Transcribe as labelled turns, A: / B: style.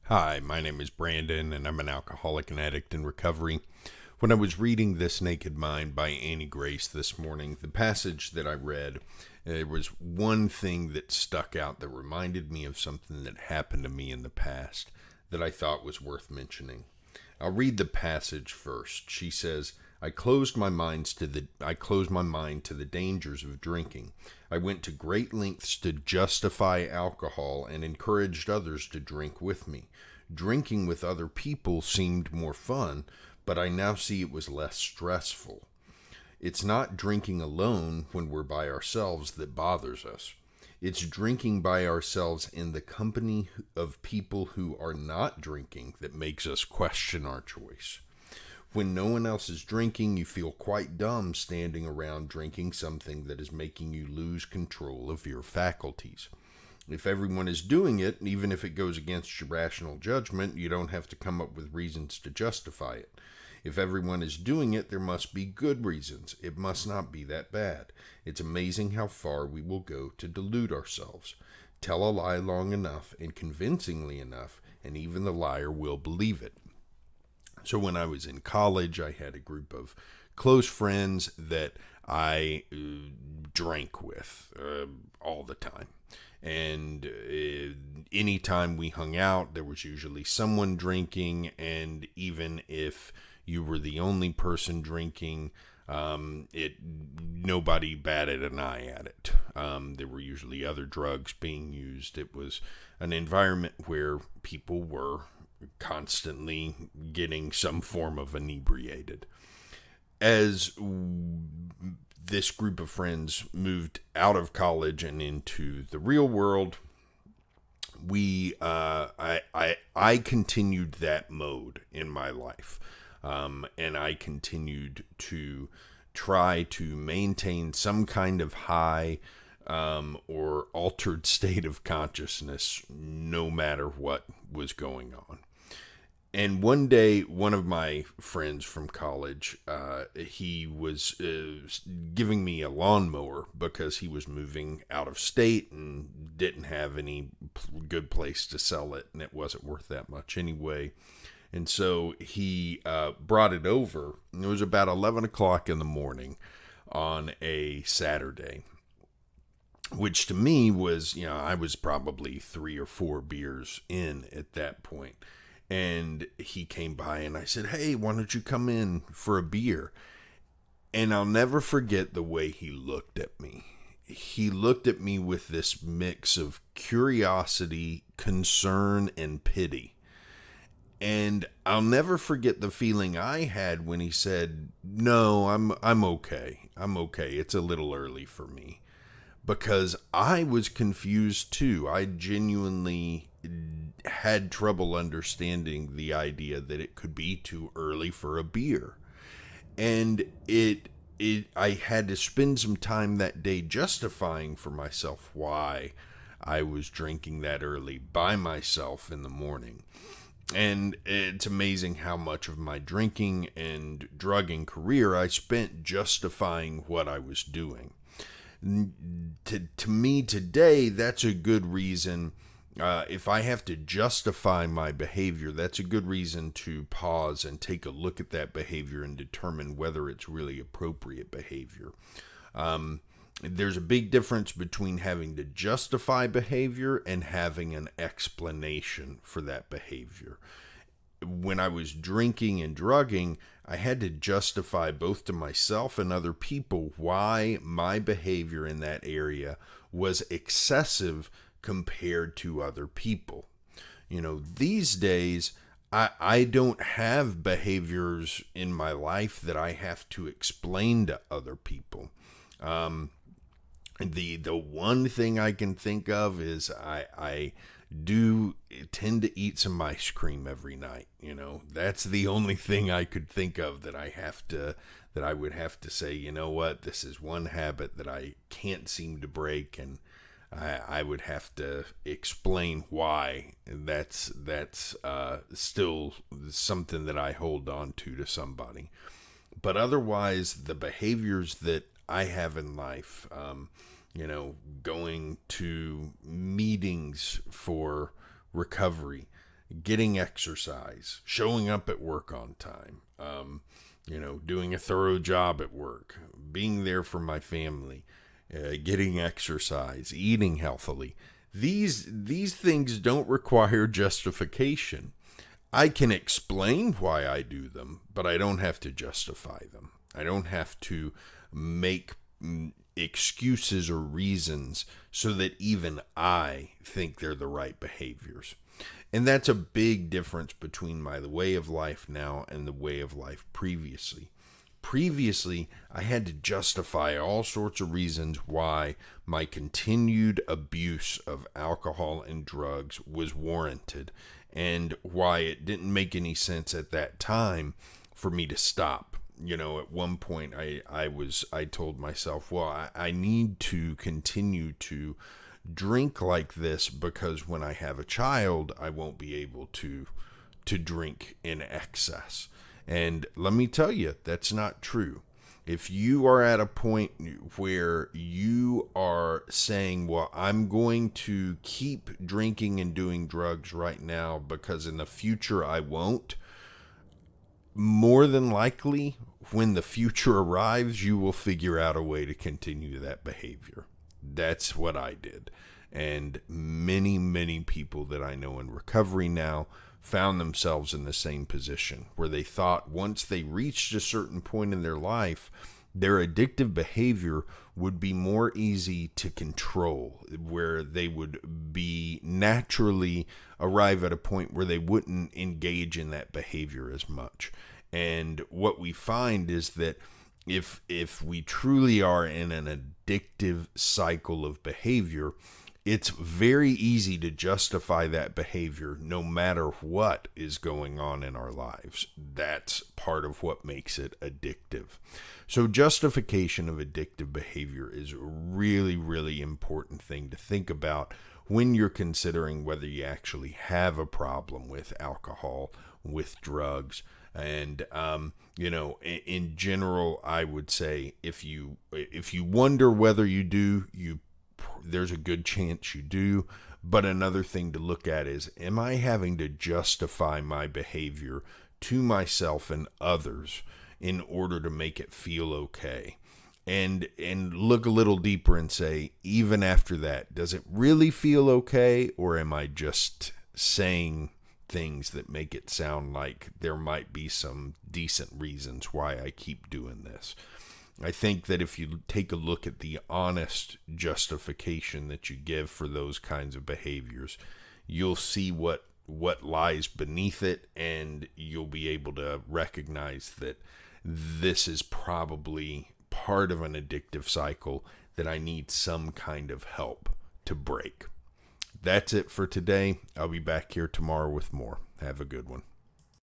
A: Hi, my name is Brandon, and I'm an alcoholic and addict in recovery. When I was reading This Naked Mind by Annie Grace this morning, the passage that I read, there was one thing that stuck out that reminded me of something that happened to me in the past that I thought was worth mentioning. I'll read the passage first. She says, I closed my mind to the dangers of drinking. I went to great lengths to justify alcohol and encouraged others to drink with me. Drinking with other people seemed more fun, but I now see it was less stressful. It's not drinking alone when we're by ourselves that bothers us. It's drinking by ourselves in the company of people who are not drinking that makes us question our choice. When no one else is drinking, you feel quite dumb standing around drinking something that is making you lose control of your faculties. If everyone is doing it, even if it goes against your rational judgment, you don't have to come up with reasons to justify it. If everyone is doing it, there must be good reasons. It must not be that bad. It's amazing how far we will go to delude ourselves. Tell a lie long enough and convincingly enough, and even the liar will believe it. So when I was in college, I had a group of close friends that I drank with all the time. And anytime we hung out, there was usually someone drinking. And even if you were the only person drinking, nobody batted an eye at it. There were usually other drugs being used. It was an environment where people were constantly getting some form of inebriated. As this group of friends moved out of college and into the real world, I continued that mode in my life, and I continued to try to maintain some kind of high or altered state of consciousness, no matter what was going on. And one day, one of my friends from college, he was giving me a lawnmower because he was moving out of state and didn't have any good place to sell it, and it wasn't worth that much anyway. And so he brought it over. It was about 11 o'clock in the morning on a Saturday, which to me was, I was probably 3 or 4 beers in at that point. And he came by and I said, hey, why don't you come in for a beer? And I'll never forget the way he looked at me. He looked at me with this mix of curiosity, concern, and pity. And I'll never forget the feeling I had when he said, no, I'm okay. I'm okay. It's a little early for me. Because I was confused too. I genuinely had trouble understanding the idea that it could be too early for a beer. And I had to spend some time that day justifying for myself why I was drinking that early by myself in the morning. And it's amazing how much of my drinking and drugging career I spent justifying what I was doing. To me today, that's a good reason. If I have to justify my behavior, that's a good reason to pause and take a look at that behavior and determine whether it's really appropriate behavior. There's a big difference between having to justify behavior and having an explanation for that behavior. When I was drinking and drugging, I had to justify both to myself and other people why my behavior in that area was excessive compared to other people. These days, I don't have behaviors in my life that I have to explain to other people. The one thing I can think of is I do tend to eat some ice cream every night. That's the only thing I could think of that I would have to say, what, this is one habit that I can't seem to break, and I would have to explain why that's still something that I hold on to somebody. But otherwise, the behaviors that I have in life, going to meetings for recovery, getting exercise, showing up at work on time, doing a thorough job at work, being there for my family, getting exercise, eating healthily. These things don't require justification. I can explain why I do them, but I don't have to justify them. I don't have to make excuses or reasons so that even I think they're the right behaviors. And that's a big difference between my way of life now and the way of life previously. Previously, I had to justify all sorts of reasons why my continued abuse of alcohol and drugs was warranted, and why it didn't make any sense at that time for me to stop. At one point I told myself, well, I need to continue to drink like this because when I have a child, I won't be able to drink in excess. And let me tell you, that's not true. If you are at a point where you are saying, well, I'm going to keep drinking and doing drugs right now because in the future I won't, more than likely, when the future arrives, you will figure out a way to continue that behavior. That's what I did. And many, many people that I know in recovery now found themselves in the same position where they thought once they reached a certain point in their life, their addictive behavior would be more easy to control, where they would be naturally arrive at a point where they wouldn't engage in that behavior as much. And what we find is that if we truly are in an addictive cycle of behavior, it's very easy to justify that behavior no matter what is going on in our lives. That's part of what makes it addictive. So justification of addictive behavior is a really, really important thing to think about when you're considering whether you actually have a problem with alcohol, with drugs. And, in general, I would say if you wonder whether you do, there's a good chance you do. But another thing to look at is, am I having to justify my behavior to myself and others in order to make it feel okay? And look a little deeper and say, even after that, does it really feel okay? Or am I just saying things that make it sound like there might be some decent reasons why I keep doing this? I think that if you take a look at the honest justification that you give for those kinds of behaviors, you'll see what lies beneath it, and you'll be able to recognize that this is probably part of an addictive cycle that I need some kind of help to break. That's it for today. I'll be back here tomorrow with more. Have a good one.